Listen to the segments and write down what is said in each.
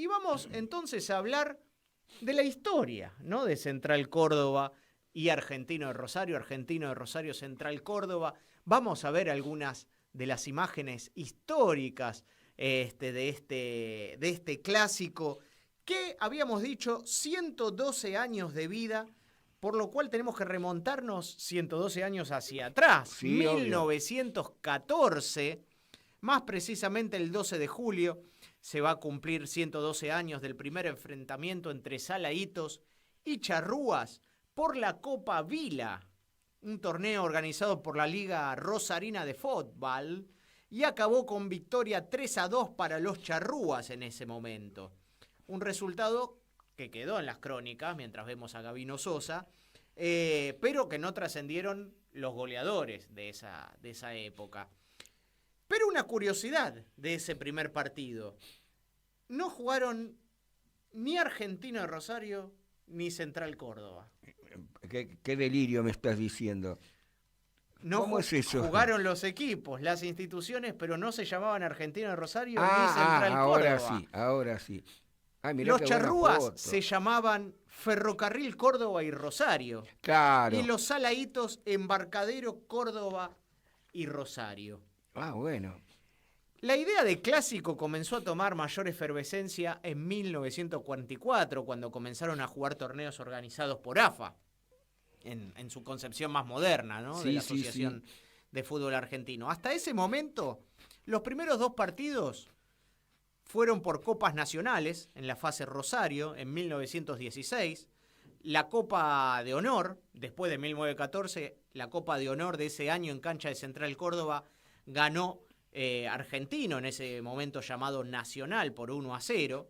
Y vamos entonces a hablar de la historia, ¿no? De Central Córdoba y Argentino de Rosario, Central Córdoba. Vamos a ver algunas de las imágenes históricas de este clásico que habíamos dicho 112 años de vida, por lo cual tenemos que remontarnos 112 años hacia atrás, Sí, 1914, más precisamente el 12 de julio, se va a cumplir 112 años del primer enfrentamiento entre Salaitos y Charrúas por la Copa Vila, un torneo organizado por la Liga Rosarina de Fútbol, y acabó con victoria 3-2 para los Charrúas en ese momento. Un resultado que quedó en las crónicas, mientras vemos a Gabino Sosa, pero que no trascendieron los goleadores de esa época. Pero una curiosidad de ese primer partido: no jugaron ni Argentino de Rosario ni Central Córdoba. ¿Qué delirio me estás diciendo? No ¿Cómo es eso? Jugaron los equipos, las instituciones, pero no se llamaban Argentino de Rosario ni Central Córdoba. Ahora sí. Los Charrúas se llamaban Ferrocarril Córdoba y Rosario. Claro. Y los Salaitos Embarcadero Córdoba y Rosario. Bueno. La idea de clásico comenzó a tomar mayor efervescencia en 1944, cuando comenzaron a jugar torneos organizados por AFA, en su concepción más moderna, ¿no? Sí, de la Asociación de Fútbol Argentino. Hasta ese momento, los primeros dos partidos fueron por copas nacionales, en la fase Rosario, en 1916, la Copa de Honor, después de 1914, la Copa de Honor de ese año en cancha de Central Córdoba ganó Argentino, en ese momento llamado Nacional, por 1-0.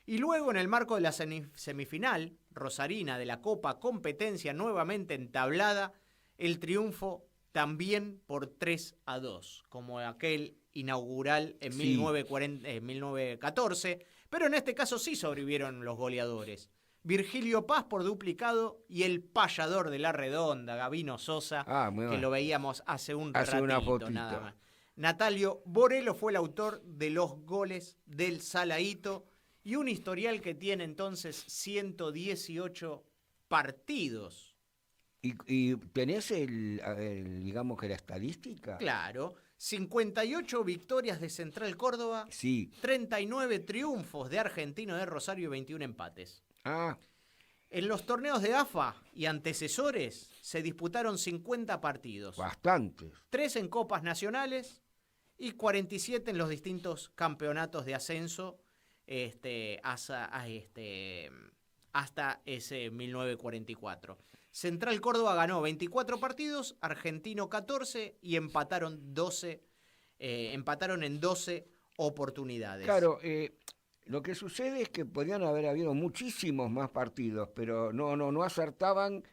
Y luego, en el marco de la semifinal rosarina de la Copa Competencia, nuevamente entablada, el triunfo también por 3-2, como aquel inaugural en 1914, pero en este caso sí sobrevivieron los goleadores. Virgilio Paz por duplicado y el payador de la Redonda, Gabino Sosa, que lo veíamos hace un ratito nada más. Natalio Borello fue el autor de los goles del Salaito y un historial que tiene entonces 118 partidos. ¿Y tenés digamos que la estadística? Claro, 58 victorias de Central Córdoba, sí. 39 triunfos de Argentino de Rosario y 21 empates. En los torneos de AFA y antecesores se disputaron 50 partidos. Bastantes. 3 en copas nacionales y 47 en los distintos campeonatos de ascenso hasta ese 1944. Central Córdoba ganó 24 partidos, Argentino 14 y empataron en 12 oportunidades. Claro, lo que sucede es que podrían haber habido muchísimos más partidos, pero no acertaban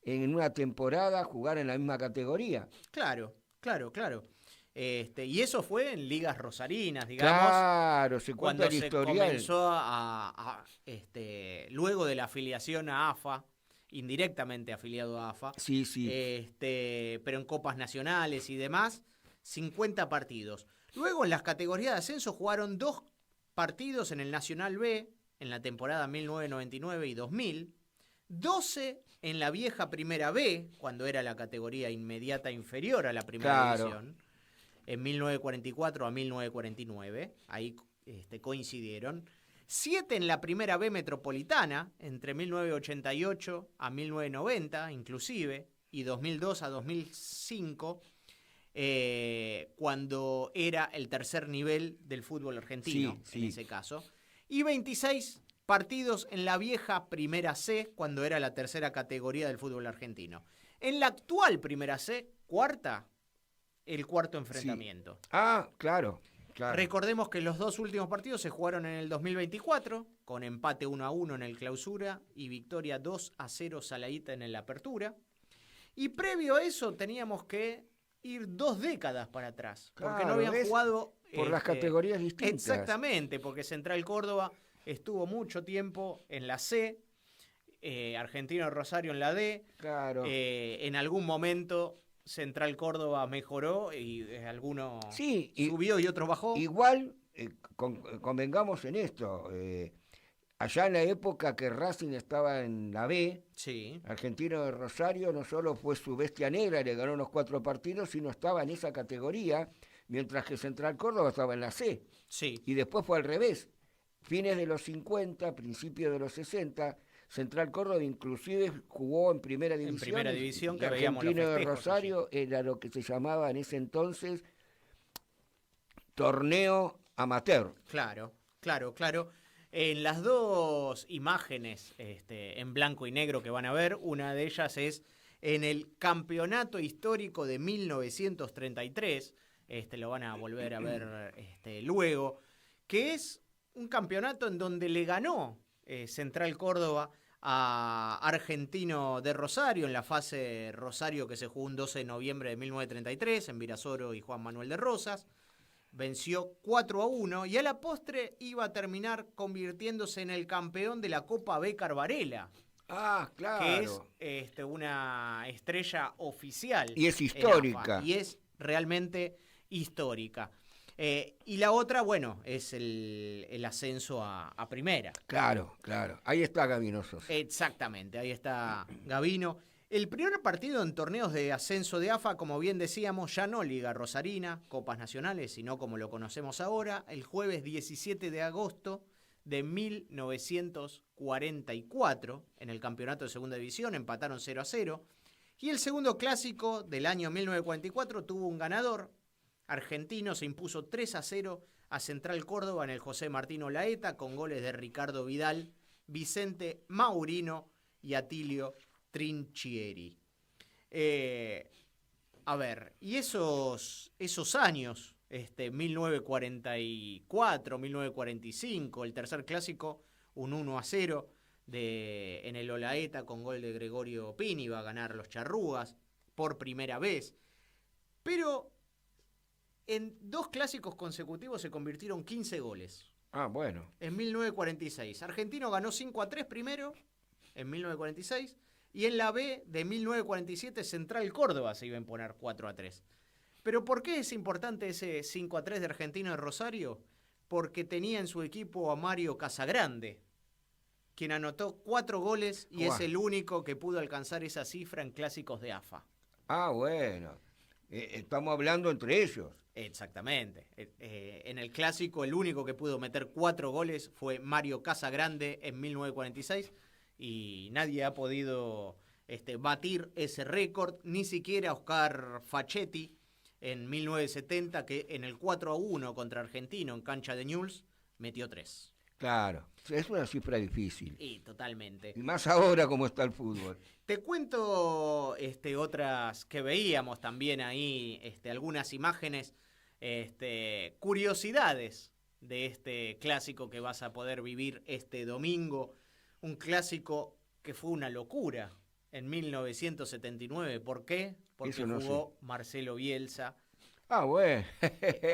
en una temporada jugar en la misma categoría. Claro. Y eso fue en ligas rosarinas, digamos. Claro, cuando se comenzó luego de la afiliación a AFA, indirectamente afiliado a AFA. Sí. Pero en copas nacionales y demás, 50 partidos. Luego en las categorías de ascenso jugaron 2 partidos en el Nacional B, en la temporada 1999 y 2000, 12 en la vieja Primera B, cuando era la categoría inmediata inferior a la Primera División, en 1944 a 1949, ahí coincidieron. 7 en la Primera B Metropolitana, entre 1988 a 1990, inclusive, y 2002 a 2005, cuando era el tercer nivel del fútbol argentino, en ese caso. Y 26 partidos en la vieja Primera C, cuando era la tercera categoría del fútbol argentino. En la actual Primera C, el cuarto enfrentamiento. Claro. Recordemos que los 2 últimos partidos se jugaron en el 2024, con empate 1-1 en el clausura y victoria 2-0 Salaita en el apertura. Y previo a eso teníamos que ir 2 décadas para atrás, porque no habían jugado... Por las categorías distintas. Exactamente, porque Central Córdoba estuvo mucho tiempo en la C, Argentino Rosario en la D. Claro. En algún momento Central Córdoba mejoró y alguno subió y otro bajó. Igual convengamos en esto. Allá en la época que Racing estaba en la B, Sí, Argentino de Rosario no solo fue su bestia negra, le ganó los 4 partidos, sino estaba en esa categoría, mientras que Central Córdoba estaba en la C. sí, Y después fue al revés. Fines de los 50, principios de los 60, Central Córdoba inclusive jugó en primera en división. primera división Y que veíamos los Argentino de festejos allí. Rosario era lo que se llamaba en ese entonces torneo amateur. Claro, claro, claro. En las dos imágenes en blanco y negro que van a ver, una de ellas es en el campeonato histórico de 1933, lo van a volver a ver luego, que es un campeonato en donde le ganó Central Córdoba a Argentino de Rosario en la fase Rosario que se jugó un 12 de noviembre de 1933 en Virasoro y Juan Manuel de Rosas. Venció 4-1 y a la postre iba a terminar convirtiéndose en el campeón de la Copa Bécar Varela, Ah, que es claro. una estrella oficial. Y es en histórica. AFA, y es realmente histórica. Y la otra, bueno, es el ascenso a primera. Claro, claro. Ahí está Gabino Sosa. Exactamente, ahí está Gabino. El primer partido en torneos de ascenso de AFA, como bien decíamos, ya no Liga Rosarina, Copas Nacionales, sino como lo conocemos ahora, el jueves 17 de agosto de 1944, en el campeonato de segunda división, empataron 0-0. Y el segundo clásico del año 1944 tuvo un ganador. Argentino se impuso 3-0 a Central Córdoba en el José Martín Olaeta, con goles de Ricardo Vidal, Vicente Maurino y Atilio Trinchieri. A ver, y esos años, 1944, 1945, el tercer clásico, un 1-0 en el Olaeta con gol de Gregorio Pini, iba a ganar los Charrúas por primera vez. Pero en 2 clásicos consecutivos se convirtieron 15 goles. Ah, bueno. En 1946. Argentino ganó 5-3 primero, en 1946, y en la B de 1947 Central Córdoba se iba a imponer 4-3. Pero ¿por qué es importante ese 5-3 de Argentino de Rosario? Porque tenía en su equipo a Mario Casagrande, quien anotó 4 goles y es el único que pudo alcanzar esa cifra en clásicos de AFA. Ah, bueno. Estamos hablando entre ellos. Exactamente. En el clásico el único que pudo meter 4 goles fue Mario Casagrande en 1946 y nadie ha podido batir ese récord, ni siquiera Oscar Facchetti en 1970, que en el 4-1 contra Argentino en cancha de Newell's metió 3. Claro. Es una cifra difícil. Y totalmente. Y más ahora como está el fútbol. Te cuento otras que veíamos también ahí, algunas imágenes, curiosidades de este clásico que vas a poder vivir este domingo. Un clásico que fue una locura en 1979. ¿Por qué? Porque no jugó sé. Marcelo Bielsa. Ah, bueno.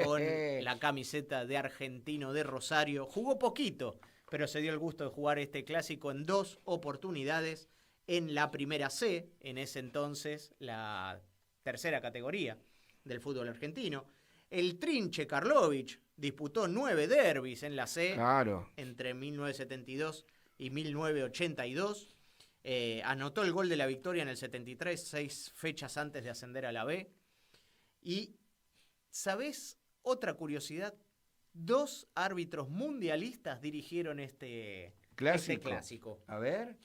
Con la camiseta de Argentino de Rosario. Jugó poquito, pero se dio el gusto de jugar este clásico en 2 oportunidades en la primera C, en ese entonces la tercera categoría del fútbol argentino. El Trinche Karlovich disputó 9 derbis en la C, claro, entre 1972 y 1982. Anotó el gol de la victoria en el 73, 6 fechas antes de ascender a la B. Y, ¿sabés otra curiosidad? 2 árbitros mundialistas dirigieron este clásico. A ver.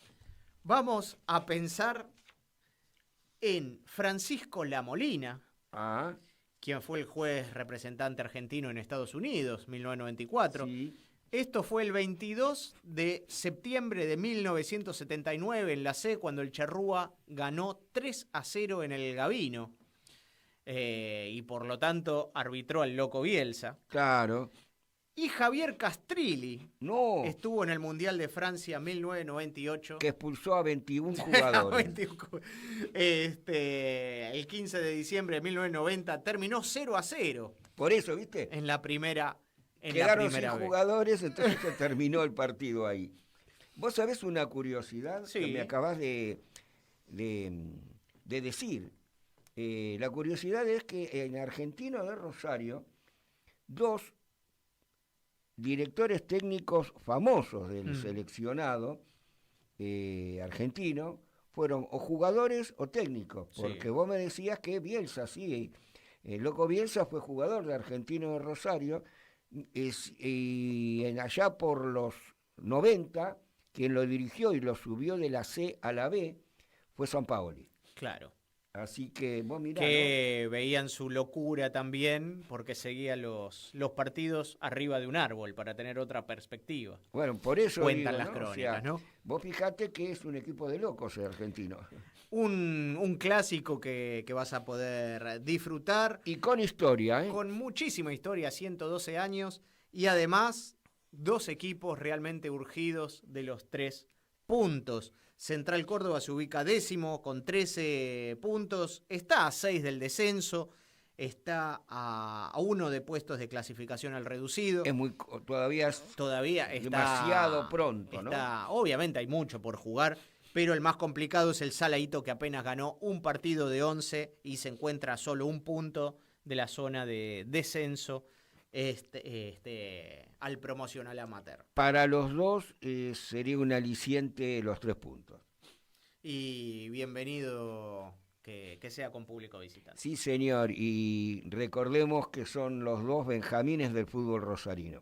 Vamos a pensar en Francisco Lamolina, quien fue el juez representante argentino en Estados Unidos, 1994. Sí. Esto fue el 22 de septiembre de 1979 en la C, cuando el Charrúa ganó 3-0 en el Gabino. Y por lo tanto arbitró al Loco Bielsa. Claro. Y Javier Castrilli No. estuvo en el Mundial de Francia 1998. Que expulsó a 21 jugadores. El 15 de diciembre de 1990 terminó 0-0. Por eso, ¿viste? En la primera. Quedaron sin jugadores, entonces se terminó el partido ahí. ¿Vos sabés una curiosidad que me acabás de decir? La curiosidad es que en Argentino de Rosario, 2 directores técnicos famosos del seleccionado argentino fueron o jugadores o técnicos, porque Sí. vos me decías que Bielsa, sí, el loco Bielsa fue jugador de Argentino de Rosario, y allá por los 90, quien lo dirigió y lo subió de la C a la B fue Sampaoli. Claro. Así que vos mirá, ¿no? Que veían su locura también porque seguía los partidos arriba de un árbol para tener otra perspectiva. Bueno, por eso Cuentan digo, las ¿no? crónicas, ¿no? Vos fijate que es un equipo de locos el argentino. Un clásico que vas a poder disfrutar Y con historia, ¿eh? con muchísima historia, 112 años, y además 2 equipos realmente urgidos de los 3 puntos. Central Córdoba se ubica 10º con 13 puntos, está a 6 del descenso, está a 1 de puestos de clasificación al reducido. Todavía Todavía está demasiado pronto, ¿no? Obviamente hay mucho por jugar, pero el más complicado es el Saladito, que apenas ganó un partido de 11 y se encuentra a solo un punto de la zona de descenso al promocional amateur. Para los dos sería un aliciente los 3 puntos. Y bienvenido que sea con público visitante. Sí, señor, y recordemos que son los 2 benjamines del fútbol rosarino.